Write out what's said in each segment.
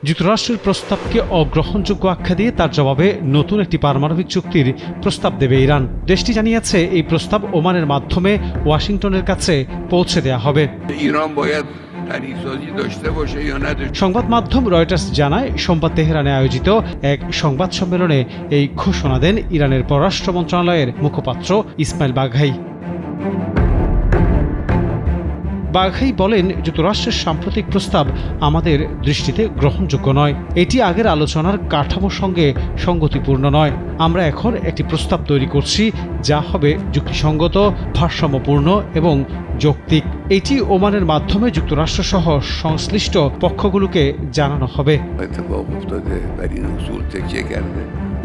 যুক্তরাষ্ট্রের প্রস্তাবকে অগ্রহণযোগ্য আখ্যা দিয়ে তার জবাবে নতুন একটি পারমাণবিক চুক্তির প্রস্তাব দেবে ইরান। দেশটি জানিয়েছে এই প্রস্তাব ওমানের মাধ্যমে ওয়াশিংটনের কাছে পৌঁছে দেওয়া হবে। সংবাদ মাধ্যম রয়টার্স জানায়, সোমবার তেহরানে আয়োজিত এক সংবাদ সম্মেলনে এই ঘোষণা দেন ইরানের পররাষ্ট্র মন্ত্রণালয়ের মুখপাত্র ইসমাইল বাঘাই। বাঘাই বলেন, যুক্তরাষ্ট্রের সাম্প্রতিক প্রস্তাব আমাদের দৃষ্টিতে গ্রহণযোগ্য নয়। এটি আগের আলোচনার কাঠামোর সঙ্গে সঙ্গতিপূর্ণ নয়। আমরা এখন একটি প্রস্তাব তৈরি করছি যা হবে যুক্তিসঙ্গত, ভারসাম্যপূর্ণ এবং যৌক্তিক। এটি ওমানের মাধ্যমে যুক্তরাষ্ট্রসহ সংশ্লিষ্ট পক্ষগুলোকে জানানো হবে।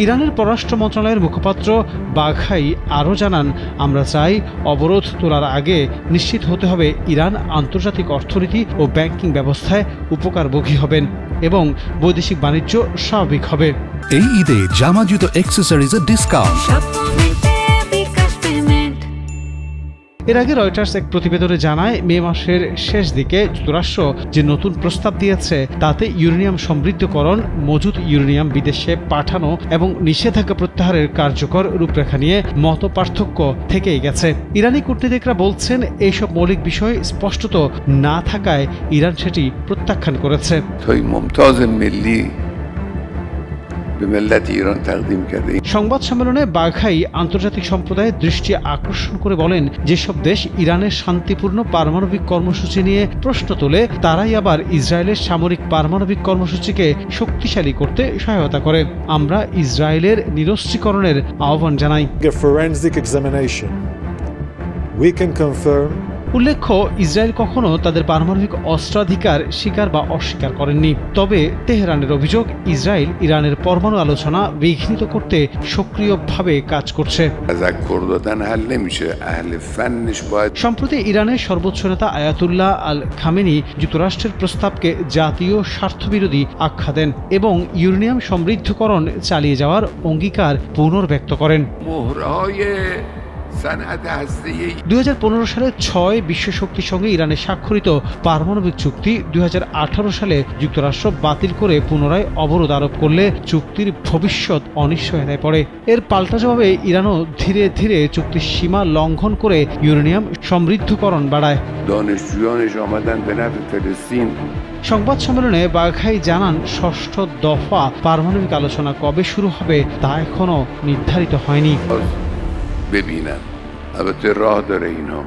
ইরানের পররাষ্ট্র মন্ত্রণালয়ের মুখপাত্র বাঘাই আরও জানান, আমরা চাই অবরোধ তোলার আগে নিশ্চিত হতে হবে ইরান আন্তর্জাতিক অর্থনীতি ও ব্যাংকিং ব্যবস্থায় উপকারভোগী হবেন এবং বৈদেশিক বাণিজ্য স্বাভাবিক হবে। এই ঈদে জামা জুতো অ্যাক্সেসরিজের ডিসকাউন্ট। এর আগে রয়টার্স এক প্রতিবেদনে জানায়, মে মাসের শেষ দিকে যুক্তরাষ্ট্র যে নতুন প্রস্তাব দিয়েছে তাতে ইউরেনিয়াম সমৃদ্ধকরণ, মজুদ ইউরেনিয়াম বিদেশে পাঠানো এবং নিষেধাজ্ঞা প্রত্যাহারের কার্যকর রূপরেখা নিয়ে মতপার্থক্য থেকেই গেছে। ইরানি কূটনীতিকরা বলছেন, এইসব মৌলিক বিষয় স্পষ্টত না থাকায় ইরান সেটি প্রত্যাখ্যান করেছে। সংবাদ সম্মেলনে বাঘাই আন্তর্জাতিক সম্প্রদায়ের দৃষ্টি আকর্ষণ করে বলেন, যেসব দেশ ইরানের শান্তিপূর্ণ পারমাণবিক কর্মসূচি নিয়ে প্রশ্ন তোলে তারাই আবার ইসরায়েলের সামরিক পারমাণবিক কর্মসূচিকে শক্তিশালী করতে সহায়তা করে। আমরা ইসরায়েলের নিরস্ত্রীকরণের আহ্বান জানাই। উল্লেখ্য, ইসরায়েল কখনো তাদের পারমাণবিক অস্ত্রাধিকার স্বীকার বা অস্বীকার করেননি। তবে তেহরানের অভিযোগ, ইসরায়েল ইরানের পরমাণু আলোচনা বিঘ্নিত করতে সক্রিয়ভাবে কাজ করছে। সম্প্রতি ইরানের সর্বোচ্চ নেতা আয়াতুল্লাহ আল খামেনি যুক্তরাষ্ট্রের প্রস্তাবকে জাতীয় স্বার্থবিরোধী আখ্যা দেন এবং ইউরেনিয়াম সমৃদ্ধকরণ চালিয়ে যাওয়ার অঙ্গীকার পুনর্ব্যক্ত করেন। 2015 সালে 6 বিশ্ব শক্তির সঙ্গে ইরানের স্বাক্ষরিত পারমাণবিক চুক্তি 2018 সালে যুক্তরাষ্ট্র বাতিল করে পুনরায় অবরোধ আরোপ করলে চুক্তির ভবিষ্যৎ অনিশ্চয়তায় পড়ে। এর পাল্টা জবাবে ইরানও ধীরে ধীরে চুক্তির সীমা লঙ্ঘন করে ইউরেনিয়াম সমৃদ্ধকরণ বাড়ায়। সংবাদ সম্মেলনে বাঘাই জানান, ষষ্ঠ দফা পারমাণবিক আলোচনা কবে শুরু হবে তা এখনো নির্ধারিত হয়নি। ببینن البته راه داره اینا